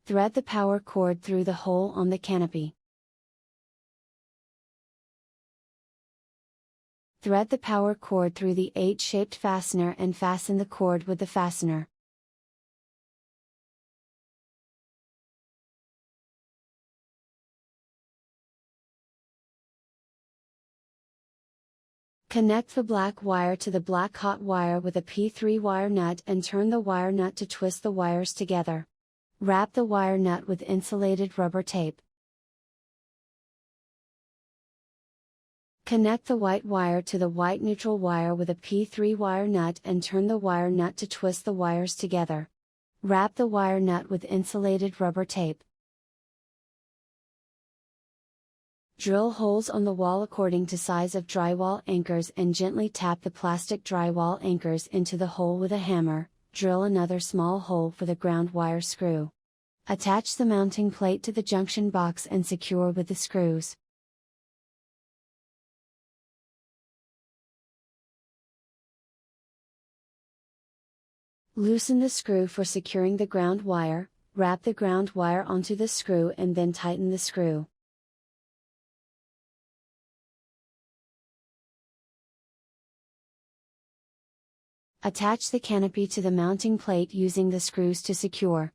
Thread the power cord through the hole on the canopy. Thread the power cord through the H-shaped fastener and fasten the cord with the fastener. Connect the black wire to the black hot wire with a P3 wire nut and turn the wire nut to twist the wires together. Wrap the wire nut with insulated rubber tape. Connect the white wire to the white neutral wire with a P3 wire nut and turn the wire nut to twist the wires together. Wrap the wire nut with insulated rubber tape. Drill holes on the wall according to size of drywall anchors and gently tap the plastic drywall anchors into the hole with a hammer. Drill another small hole for the ground wire screw. Attach the mounting plate to the junction box and secure with the screws. Loosen the screw for securing the ground wire, wrap the ground wire onto the screw and then tighten the screw. Attach the canopy to the mounting plate using the screws to secure.